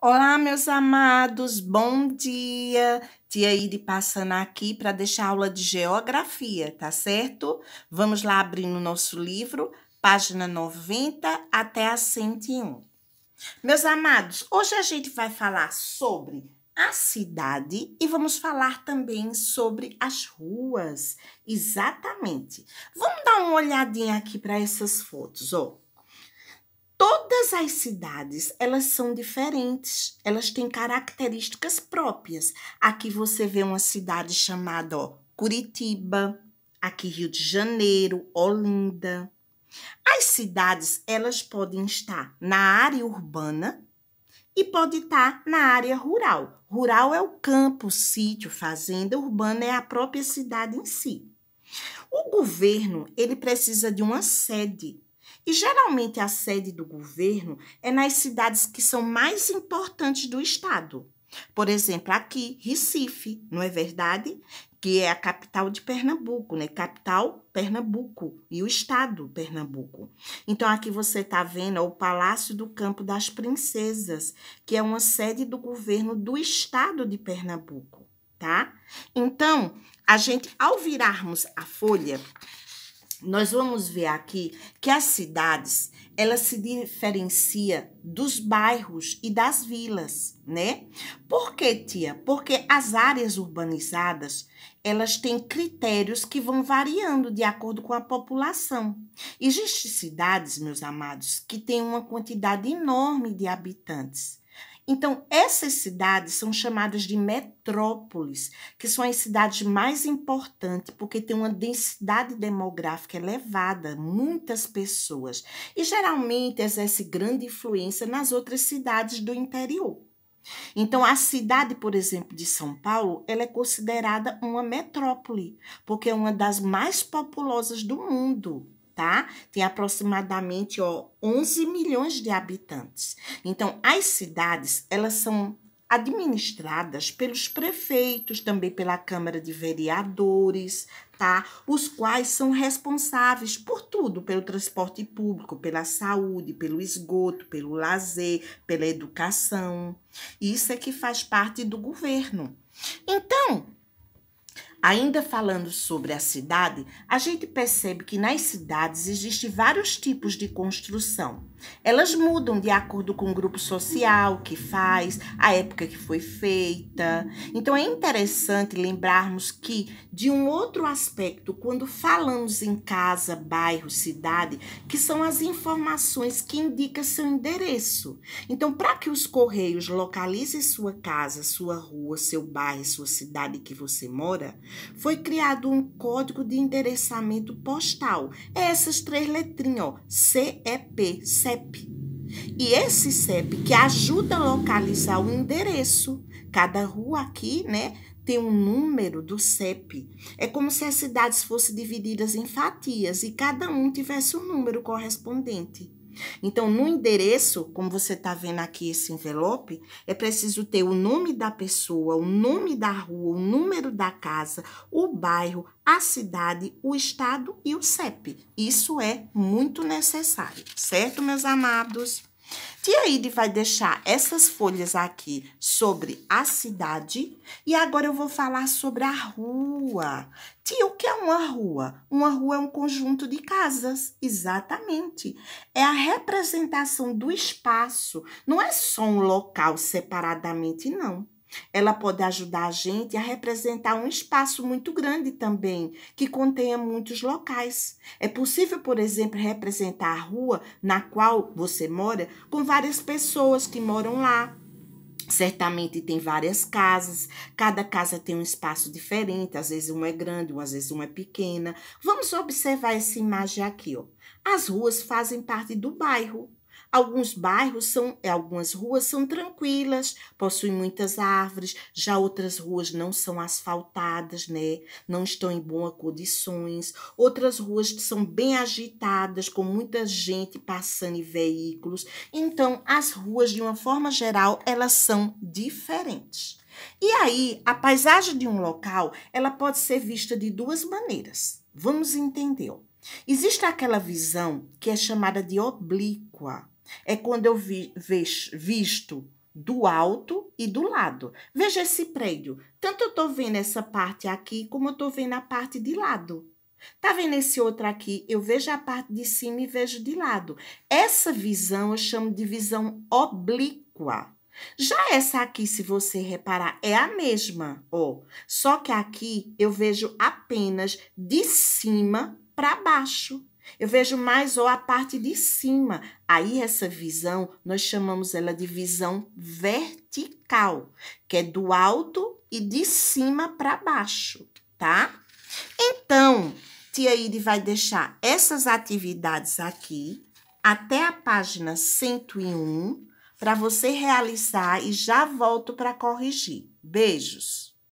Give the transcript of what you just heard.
Olá, meus amados, bom dia. Tia Ide passando aqui para deixar a aula de geografia, tá certo? Vamos lá abrir no nosso livro, página 90 até a 101. Meus amados, hoje a gente vai falar sobre a cidade e vamos falar também sobre as ruas. Exatamente. Vamos dar uma olhadinha aqui para essas fotos, ó. Todas as cidades, elas são diferentes, elas têm características próprias. Aqui você vê uma cidade chamada, Curitiba, aqui Rio de Janeiro, Olinda. As cidades, elas podem estar na área urbana e pode estar na área rural. Rural é o campo, sítio, fazenda, urbana é a própria cidade em si. O governo, ele precisa de uma sede. E geralmente a sede do governo é nas cidades que são mais importantes do estado. Por exemplo, aqui, Recife, não é verdade? Que é a capital de Pernambuco, né? Capital Pernambuco e o estado Pernambuco. Então, aqui você está vendo o Palácio do Campo das Princesas, que é uma sede do governo do estado de Pernambuco, tá? Então, ao virarmos a folha, nós vamos ver aqui que as cidades, elas se diferenciam dos bairros e das vilas, né? Por quê, tia? Porque as áreas urbanizadas, elas têm critérios que vão variando de acordo com a população. Existem cidades, meus amados, que têm uma quantidade enorme de habitantes. Então, essas cidades são chamadas de metrópoles, que são as cidades mais importantes, porque tem uma densidade demográfica elevada, muitas pessoas, e geralmente exerce grande influência nas outras cidades do interior. Então, a cidade, por exemplo, de São Paulo, ela é considerada uma metrópole, porque é uma das mais populosas do mundo, tá? Tem aproximadamente 11 milhões de habitantes. Então, as cidades, elas são administradas pelos prefeitos, também pela Câmara de Vereadores, tá? Os quais são responsáveis por tudo, pelo transporte público, pela saúde, pelo esgoto, pelo lazer, pela educação. Isso é que faz parte do governo. Então, ainda falando sobre a cidade, a gente percebe que nas cidades existem vários tipos de construção. Elas mudam de acordo com o grupo social que faz, a época que foi feita. Então é interessante lembrarmos que, de um outro aspecto, quando falamos em casa, bairro, cidade, que são as informações que indicam seu endereço. Então, para que os correios localizem sua casa, sua rua, seu bairro, sua cidade que você mora, foi criado um código de endereçamento postal. É essas 3 letrinhas, ó, CEP, CEP. E esse CEP que ajuda a localizar o endereço. Cada rua aqui, né, tem um número do CEP. É como se as cidades fossem divididas em fatias e cada um tivesse um número correspondente. Então, no endereço, como você está vendo aqui esse envelope, é preciso ter o nome da pessoa, o nome da rua, o número da casa, o bairro, a cidade, o estado e o CEP. Isso é muito necessário, certo, meus amados? Tia Ide vai deixar essas folhas aqui sobre a cidade e agora eu vou falar sobre a rua. Tia, o que é uma rua? Uma rua é um conjunto de casas, exatamente. É a representação do espaço, não é só um local separadamente, não. Ela pode ajudar a gente a representar um espaço muito grande também, que contenha muitos locais. É possível, por exemplo, representar a rua na qual você mora com várias pessoas que moram lá. Certamente tem várias casas, cada casa tem um espaço diferente, às vezes uma é grande, às vezes uma é pequena. Vamos observar essa imagem aqui, ó. As ruas fazem parte do bairro. Algumas ruas são tranquilas, possuem muitas árvores, já outras ruas não são asfaltadas, né? Não estão em boas condições. Outras ruas são bem agitadas, com muita gente passando e veículos. Então, as ruas, de uma forma geral, elas são diferentes. E aí, a paisagem de um local, ela pode ser vista de 2 maneiras. Vamos entender, ó. Existe aquela visão que é chamada de oblíqua. É quando eu visto do alto e do lado. Veja esse prédio. Tanto eu estou vendo essa parte aqui, como eu estou vendo a parte de lado. Tá vendo esse outro aqui? Eu vejo a parte de cima e vejo de lado. Essa visão eu chamo de visão oblíqua. Já essa aqui, se você reparar, é a mesma, ó. Só que aqui eu vejo apenas de cima para baixo. Eu vejo mais ó, a parte de cima. Aí essa visão, nós chamamos ela de visão vertical, que é do alto e de cima para baixo, tá? Então, tia Ide vai deixar essas atividades aqui até a página 101 para você realizar e já volto para corrigir. Beijos!